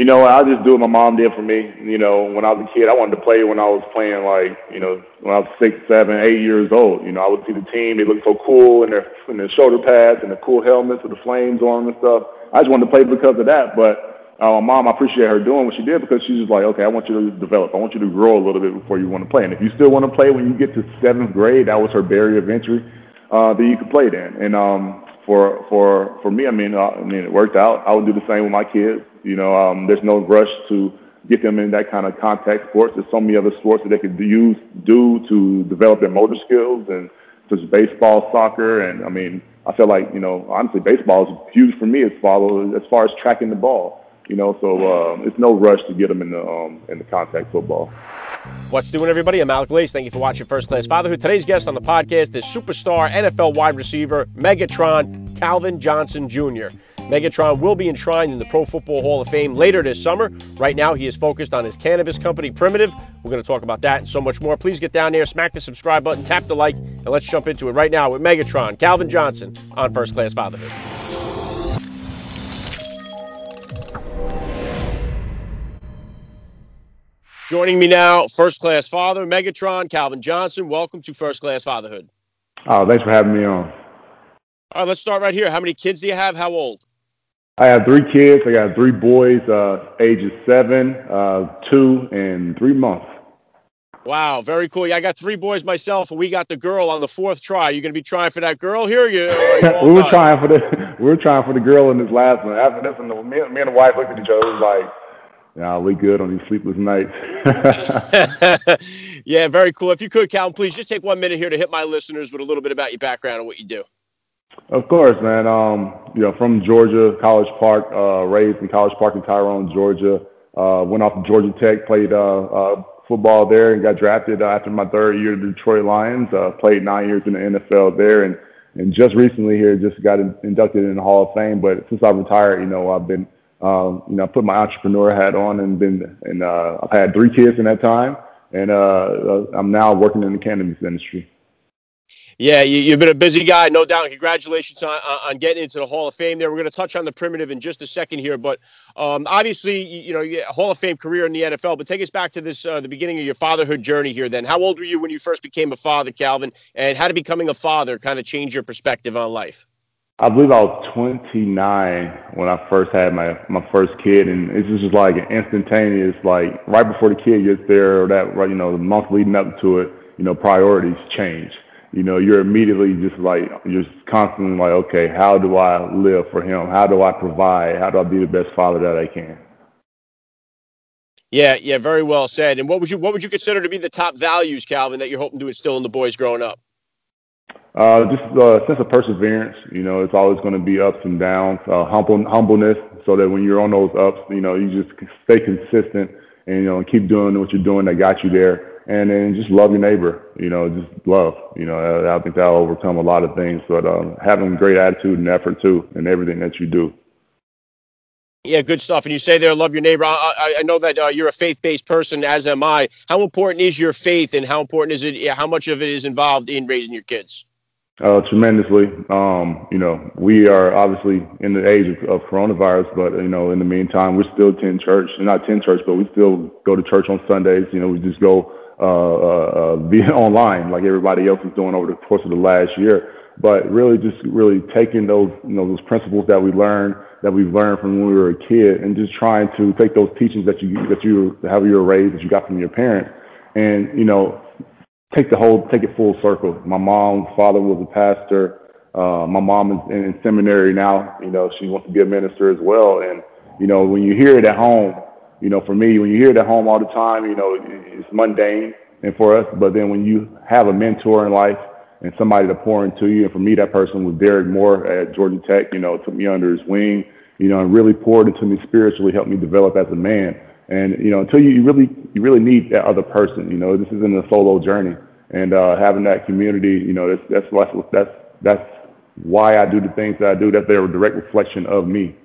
You know, I just do what my mom did for me. You know, when I was a kid, I wanted to play when I was playing, like, you know, when I was 6, 7, 8 years old. You know, I would see the team. They looked so cool in their shoulder pads and the cool helmets with the flames on them and stuff. I just wanted to play because of that. But my mom, I appreciate her doing what she did because she's just like, okay, I want you to develop. I want you to grow a little bit before you want to play. And if you still want to play when you get to 7th grade, that was her barrier of entry, that you could play then. And for me, I mean, it worked out. I would do the same with my kids. You know, there's no rush to get them in that kind of contact sports. There's so many other sports that they could do to develop their motor skills, and such as baseball, soccer, and I mean, I feel like, you know, honestly, baseball is huge for me as far as tracking the ball. You know, so it's no rush to get them in the contact football. What's doing, everybody? I'm Alec Lace. Thank you for watching First Class Fatherhood. Today's guest on the podcast is superstar NFL wide receiver Megatron Calvin Johnson Jr. Megatron will be enshrined in the Pro Football Hall of Fame later this summer. Right now, he is focused on his cannabis company, Primitiv. We're going to talk about that and so much more. Please get down there, smack the subscribe button, tap the like, and let's jump into it right now with Megatron Calvin Johnson on First Class Fatherhood. Joining me now, First Class Father, Megatron Calvin Johnson. Welcome to First Class Fatherhood. Oh, thanks for having me on. All right, let's start right here. How many kids do you have? How old? I have 3 kids. I got 3 boys, ages 7, 2, and 3 months. Wow, very cool. Yeah, I got 3 boys myself, and we got the girl on the 4th try. You going to be trying for that girl here? We were trying for the girl in this last one. After this one, me and the wife looked at each other. It was like, yeah, we good on these sleepless nights. Yeah, very cool. If you could, Calvin, please just take 1 minute here to hit my listeners with a little bit about your background and what you do. Of course, man. You know, from Georgia, College Park, raised in College Park in Tyrone, Georgia. Went off to Georgia Tech, played football there, and got drafted after my 3rd year to the Detroit Lions. Played 9 years in the NFL there, and just recently here, just got inducted in the Hall of Fame. But since I retired, you know, I've been, you know, put my entrepreneur hat on and I've had 3 kids in that time, and I'm now working in the cannabis industry. Yeah, you've been a busy guy, no doubt. Congratulations on getting into the Hall of Fame there. We're going to touch on the Primitiv in just a second here, but obviously, you know, a Hall of Fame career in the NFL, but take us back to this, the beginning of your fatherhood journey here then. How old were you when you first became a father, Calvin, and how did becoming a father kind of change your perspective on life? I believe I was 29 when I first had my first kid, and it's just like an instantaneous, like right before the kid gets there, or that, right, you know, the month leading up to it, you know, priorities change. You know, you're immediately just like, you're just constantly like, okay, how do I live for him? How do I provide? How do I be the best father that I can? Yeah, very well said. And what would you consider to be the top values, Calvin, that you're hoping to instill in the boys growing up? Just a sense of perseverance. You know, it's always going to be ups and downs. Humbleness, so that when you're on those ups, you know, you just stay consistent and, you know, keep doing what you're doing that got you there. And then just love your neighbor, you know, just love. You know, I think that'll overcome a lot of things. But having great attitude and effort, too, in everything that you do. Yeah, good stuff. And you say there, love your neighbor. I know that you're a faith-based person, as am I. How important is your faith, and how important is it? How much of it is involved in raising your kids? Tremendously. You know, we are obviously in the age of coronavirus, but, you know, in the meantime, we still attend church. Not attend church, but we still go to church on Sundays. You know, we just go be online like everybody else is doing over the course of the last year. But really just taking those, you know, those principles that we've learned from when we were a kid, and just trying to take those teachings that you how you were raised, that you got from your parents, and, you know, take it full circle. My mom's father was a pastor. My mom is in seminary now. You know, she wants to be a minister as well. And, you know, when you hear it at home, you know, for me, when you hear it at home all the time, you know, it's mundane and for us. But then when you have a mentor in life and somebody to pour into you, and for me, that person was Derek Moore at Georgia Tech, you know, took me under his wing, you know, and really poured into me spiritually, helped me develop as a man. And, you know, until you really need that other person, you know, this isn't a solo journey. And having that community, you know, that's why I do the things that I do, that they're a direct reflection of me.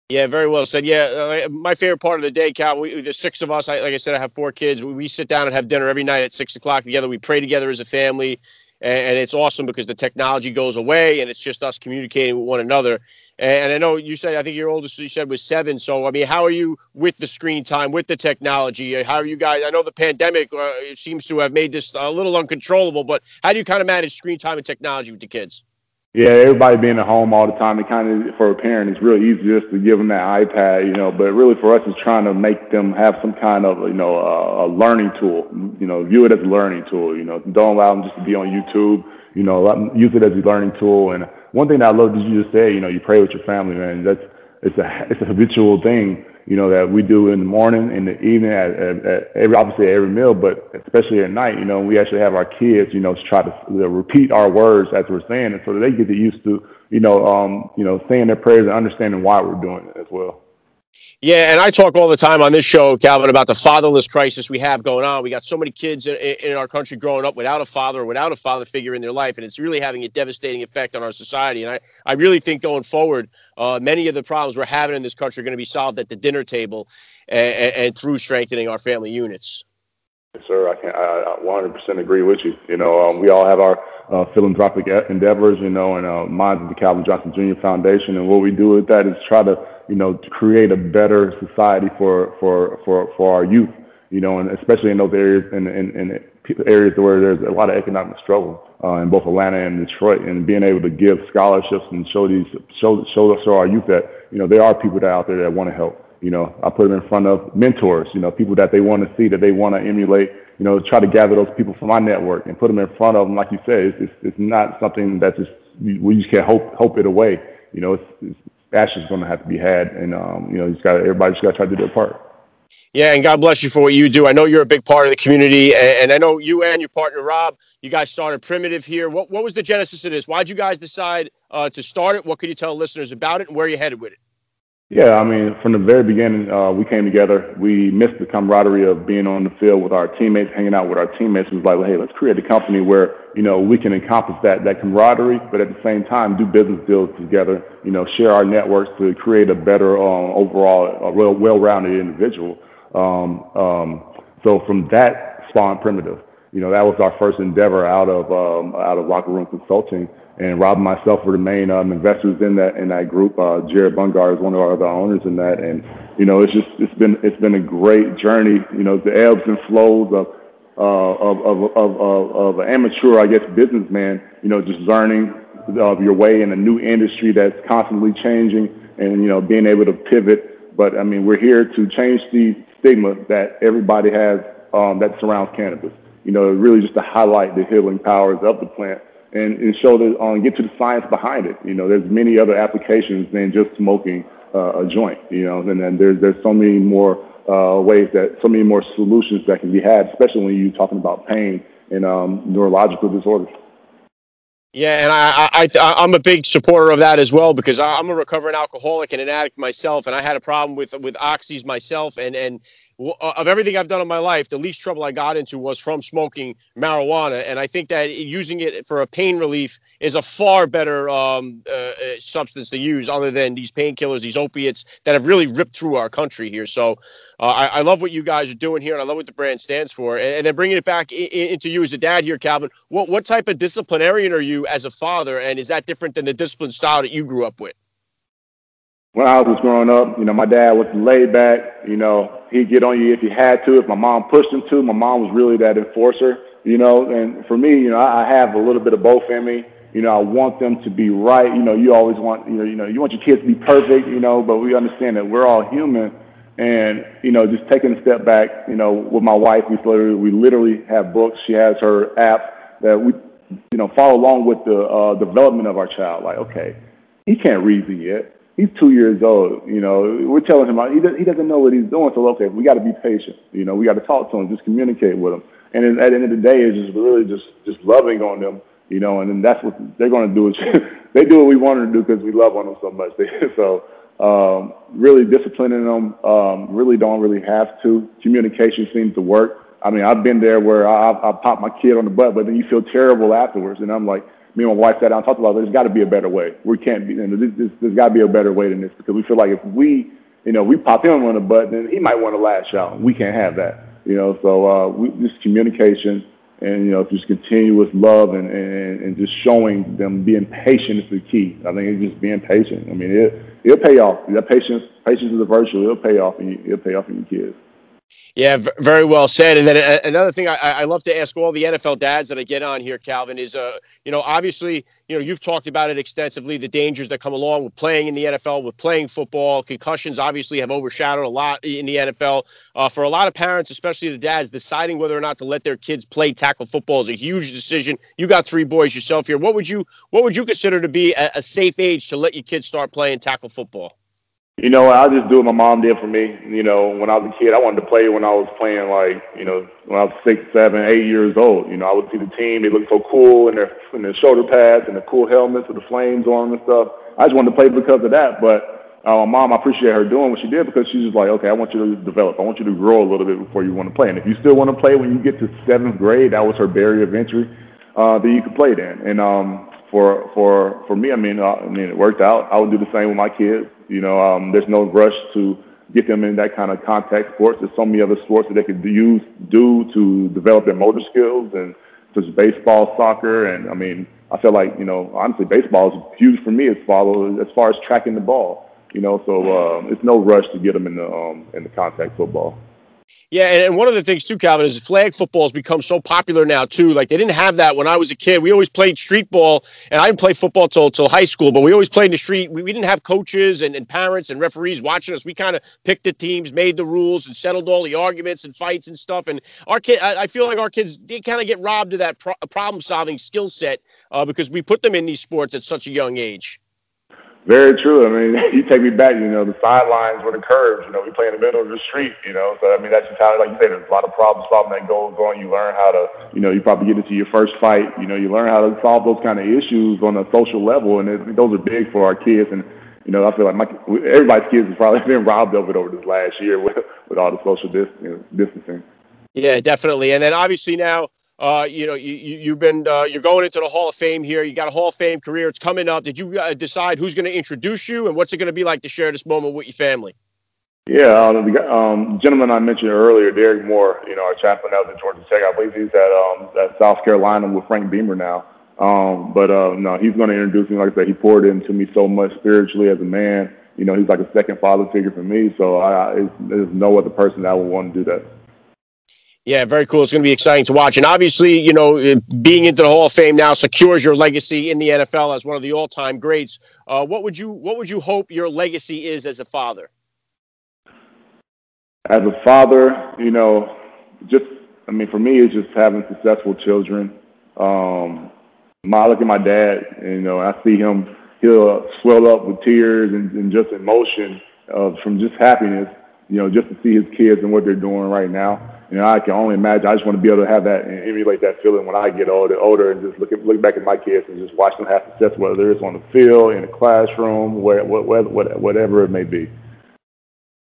Yeah, very well said. Yeah, my favorite part of the day, Cal, the 6 of us, like I said, I have 4 kids. We sit down and have dinner every night at 6 o'clock together. We pray together as a family. and it's awesome because the technology goes away and it's just us communicating with one another. And I know you said, I think your oldest, you said, was 7. So, I mean, how are you with the screen time, with the technology? How are you guys? I know the pandemic seems to have made this a little uncontrollable, but how do you kind of manage screen time and technology with the kids? Yeah, everybody being at home all the time, it kind of, for a parent, it's really easy just to give them that iPad, but really for us, it's trying to make them have some kind of, a learning tool, view it as a learning tool, don't allow them just to be on YouTube, use it as a learning tool. And one thing that I love that you just said, you pray with your family, man. It's a habitual thing, that we do in the morning, in the evening, obviously at every meal, but especially at night, we actually have our kids, try to repeat our words as we're saying it so that they get used to, saying their prayers and understanding why we're doing it as well. Yeah, and I talk all the time on this show, Calvin, about the fatherless crisis we have going on. We got so many kids in our country growing up without a father or without a father figure in their life, and it's really having a devastating effect on our society. And I really think going forward, many of the problems we're having in this country are going to be solved at the dinner table and through strengthening our family units. Yes, sir. I 100% agree with you. We all have our philanthropic endeavors, and mine's is the Calvin Johnson Jr. Foundation. And what we do with that is try to, to create a better society for our youth, and especially in those areas, in areas where there's a lot of economic struggle in both Atlanta and Detroit, and being able to give scholarships and show our youth that, there are people that are out there that want to help. I put them in front of mentors, people that they want to see, that they want to emulate, try to gather those people from my network and put them in front of them. Like you said, it's not something that we just can't hope it away. Action is going to have to be had, and everybody just got to try to do their part. Yeah, and God bless you for what you do. I know you're a big part of the community, and I know you and your partner Rob, you guys started Primitiv here. What was the genesis of this? Why'd you guys decide to start it? What could you tell listeners about it, and where are you headed with it? Yeah, I mean, from the very beginning, we came together. We missed the camaraderie of being on the field with our teammates, hanging out with our teammates. We was like, well, hey, let's create a company where, we can encompass that camaraderie, but at the same time, do business deals together, share our networks to create a better overall, well-rounded individual. So from that spawned Primitiv. That was our first endeavor out of locker room consulting. And Rob and myself were the main investors in that group. Jared Bungar is one of our other owners in that, and it's been a great journey. The ebbs and flows of an amateur, I guess, businessman. Just learning your way in a new industry that's constantly changing, and being able to pivot. But I mean, we're here to change the stigma that everybody has that surrounds cannabis. Really just to highlight the healing powers of the plant. And show get to the science behind it. There's many other applications than just smoking a joint. And then there's so many more so many more solutions that can be had, especially when you're talking about pain and neurological disorders. Yeah, and I'm a big supporter of that as well, because I'm a recovering alcoholic and an addict myself, and I had a problem with oxys myself, and of everything I've done in my life, the least trouble I got into was from smoking marijuana, and I think that using it for a pain relief is a far better substance to use, other than these painkillers, these opiates that have really ripped through our country here. So I love what you guys are doing here, and I love what the brand stands for. And then bringing it back into you as a dad here, Calvin, what type of disciplinarian are you as a father, and is that different than the discipline style that you grew up with? When I was growing up, my dad was laid back. He'd get on you if he had to. If my mom pushed him to, my mom was really that enforcer. And for me, I have a little bit of both in me. I want them to be right. You always want, you want your kids to be perfect. But we understand that we're all human. And just taking a step back, with my wife, we literally have books. She has her app that we, follow along with the development of our child. Like, okay, he can't reason yet. He's 2 years old. We're telling him he doesn't know what he's doing. So okay, we got to be patient. We got to talk to him, just communicate with him. And then at the end of the day, it's just really just loving on them. And then that's what they're going to do. Is they do what we want them to do because we love on them so much. So really disciplining them. Really don't really have to. Communication seems to work. I mean, I've been there where I pop my kid on the butt, but then you feel terrible afterwards. And I'm like, me and my wife sat down and talked about, there's got to be a better way. We can't be, there's got to be a better way than this, because we feel like if we pop him on the butt, then he might want to lash out. We can't have that, So just communication, And, just continuous love and just showing them being patient is the key. I think it's just being patient. I mean, it'll pay off. That patience is a virtue. It'll pay off in your kids. Yeah, very well said. And then another thing I love to ask all the NFL dads that I get on here, Calvin, is, obviously, you've talked about it extensively, the dangers that come along with playing in the NFL, with playing football. Concussions obviously have overshadowed a lot in the NFL. For a lot of parents, especially the dads, deciding whether or not to let their kids play tackle football is a huge decision. You got 3 boys yourself here. What would you consider to be a safe age to let your kids start playing tackle football? I just do what my mom did for me. When I was a kid, I wanted to play when I was playing, when I was 6, 7, 8 years old. I would see the team. They looked so cool in their shoulder pads and the cool helmets with the flames on them and stuff. I just wanted to play because of that. But my mom, I appreciate her doing what she did because she's just like, okay, I want you to develop. I want you to grow a little bit before you want to play. And if you still want to play when you get to 7th grade, that was her barrier of entry, then you could play then. And for me, it worked out. I would do the same with my kids. There's no rush to get them in that kind of contact sports. There's so many other sports that they could do to develop their motor skills, and such as baseball, soccer, and I feel like honestly, baseball is huge for me as far as tracking the ball. So it's no rush to get them in the contact football. Yeah, and one of the things, too, Calvin, is flag football has become so popular now, too. Like, they didn't have that when I was a kid. We always played street ball, and I didn't play football till high school, but we always played in the street. We didn't have coaches and parents and referees watching us. We kind of picked the teams, made the rules, and settled all the arguments and fights and stuff. And I feel like our kids, they kind of get robbed of that problem-solving skill set because we put them in these sports at such a young age. Very true. You take me back, the sidelines were the curves, we play in the middle of the street, so, that's just how, like you say, there's a lot of problem solving that goes on. You learn how to, you probably get into your first fight, you learn how to solve those kind of issues on a social level, and those are big for our kids. And, I feel like everybody's kids has probably been robbed of it over this last year with all the social distancing. Yeah, definitely. And then obviously now, you're going into the Hall of Fame here. You got a Hall of Fame career. It's coming up. Did you decide who's going to introduce you, and what's it going to be like to share this moment with your family? Yeah, the gentleman I mentioned earlier, Derek Moore, our chaplain out at Georgia Tech. I believe he's at South Carolina with Frank Beamer now. No, he's going to introduce me. Like I said, he poured into me so much spiritually as a man. He's like a second father figure for me. So there's no other person that would want to do that. Yeah, very cool. It's going to be exciting to watch. And obviously, being into the Hall of Fame now secures your legacy in the NFL as one of the all-time greats. What would you hope your legacy is as a father? As a father, for me, it's just having successful children. I look at my dad, and, I see him, he'll swell up with tears and just emotion from just happiness, just to see his kids and what they're doing right now. I can only imagine. I just want to be able to have that and emulate that feeling when I get older, and just look back at my kids and just watch them have success, whether it's on the field, in the classroom, whatever it may be.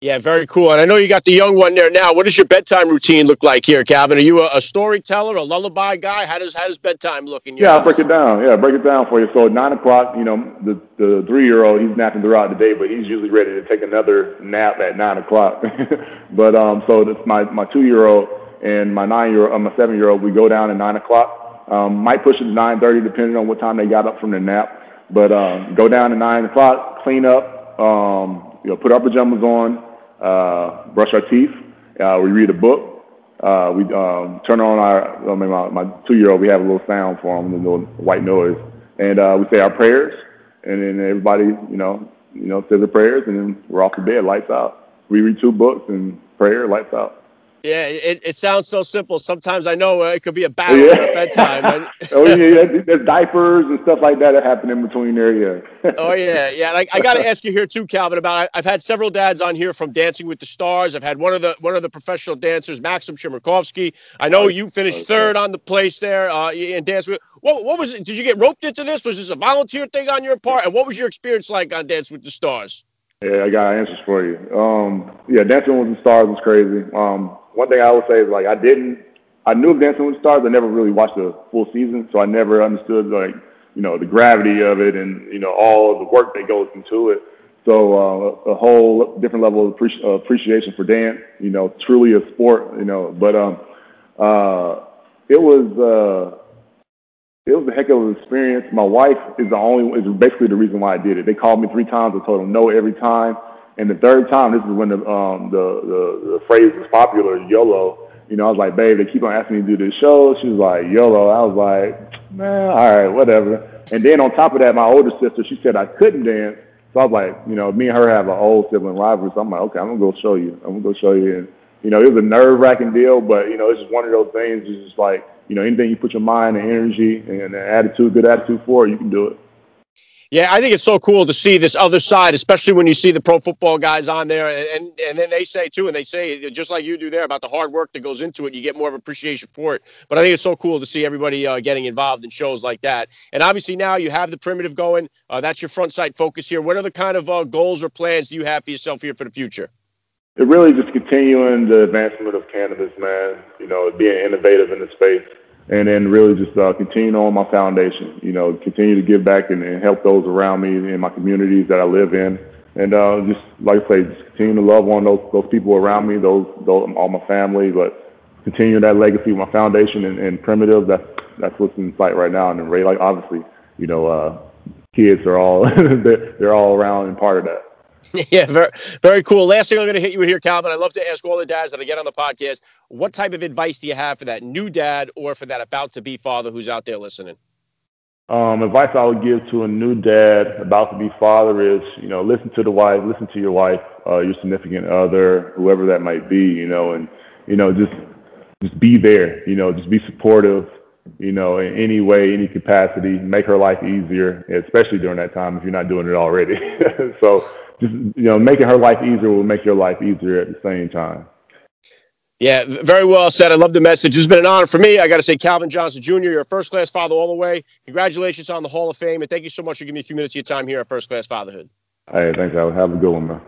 Yeah, very cool. And I know you got the young one there now. What does your bedtime routine look like here, Calvin? Are you a storyteller, a lullaby guy? How does bedtime look in your house? I'll break it down. Yeah, break it down for you. So at 9 o'clock, the 3-year-old, he's napping throughout the day, but he's usually ready to take another nap at 9 o'clock. But so that's my 2-year-old and my 7-year-old. We go down at 9 o'clock. Might push it to 9:30 depending on what time they got up from their nap. But go down at 9 o'clock, clean up, put our pajamas on. Brush our teeth. We read a book. We turn on my 2-year-old. We have a little sound for him, a little white noise, and we say our prayers. And then everybody, says their prayers, and then we're off to bed. Lights out. We read 2 books and prayer. Lights out. Yeah, it sounds so simple. Sometimes I know it could be a battle at bedtime. There's diapers and stuff like that happen in between there, yeah. Oh, yeah. I got to ask you here, too, Calvin, I've had several dads on here from Dancing with the Stars. I've had one of the professional dancers, Maxim Shimerkovsky. I know you finished third on the place there in Dance with. What was it? Did you get roped into this? Was this a volunteer thing on your part? And what was your experience like on Dancing with the Stars? Yeah, I got answers for you. Dancing with the Stars was crazy. One thing I would say is, I knew of Dancing with the Stars. I never really watched the full season, so I never understood, the gravity of it and, all of the work that goes into it. So a whole different level of appreciation for dance, truly a sport, but it was a heck of an experience. My wife is basically the reason why I did it. They called me 3 times. I told them no every time. And the third time, this is when the phrase was popular, YOLO. You know, I was like, babe, they keep on asking me to do this show. She was like, YOLO. I was like, man, all right, whatever. And then on top of that, my older sister, she said I couldn't dance. So I was like, you know, me and her have an old sibling rivalry. So I'm like, okay, I'm going to go show you. And, you know, it was a nerve-wracking deal, but, you know, it's just one of those things. It's just like, you know, anything you put your mind and energy and attitude, good attitude for, you can do it. Yeah, I think it's so cool to see this other side, especially when you see the pro football guys on there. And then they say, too, and they say, just like you do there, about the hard work that goes into it, you get more of appreciation for it. But I think it's so cool to see everybody getting involved in shows like that. And obviously now you have the Primitiv going. That's your front sight focus here. What other kind of goals or plans do you have for yourself here for the future? It really just continuing the advancement of cannabis, man, you know, being innovative in the space. And then really just continue on my foundation, you know, continue to give back and help those around me in my communities that I live in. And just, like I say, just continue to love on those people around me, those all my family, but continue that legacy with my foundation and Primitiv. That's what's in sight right now. And then, like, obviously, you know, kids are all, they're all around and part of that. Yeah, very, very cool. Last thing I'm going to hit you with here, Calvin. I love to ask all the dads that I get on the podcast, what type of advice do you have for that new dad or for that about-to-be father who's out there listening? Advice I would give to a new dad about to be father is, you know, listen to your wife, your significant other, whoever that might be, you know, and, you know, just be there, you know, just be supportive, you know, in any way, any capacity, make her life easier, especially during that time if you're not doing it already. So just, you know, making her life easier will make your life easier at the same time. Yeah, very well said. I love the message. It's been an honor for me. I got to say, Calvin Johnson Jr., you're a first-class father all the way. Congratulations on the Hall of Fame, and thank you so much for giving me a few minutes of your time here at First Class Fatherhood. Hey, thanks, Al. Have a good one, man.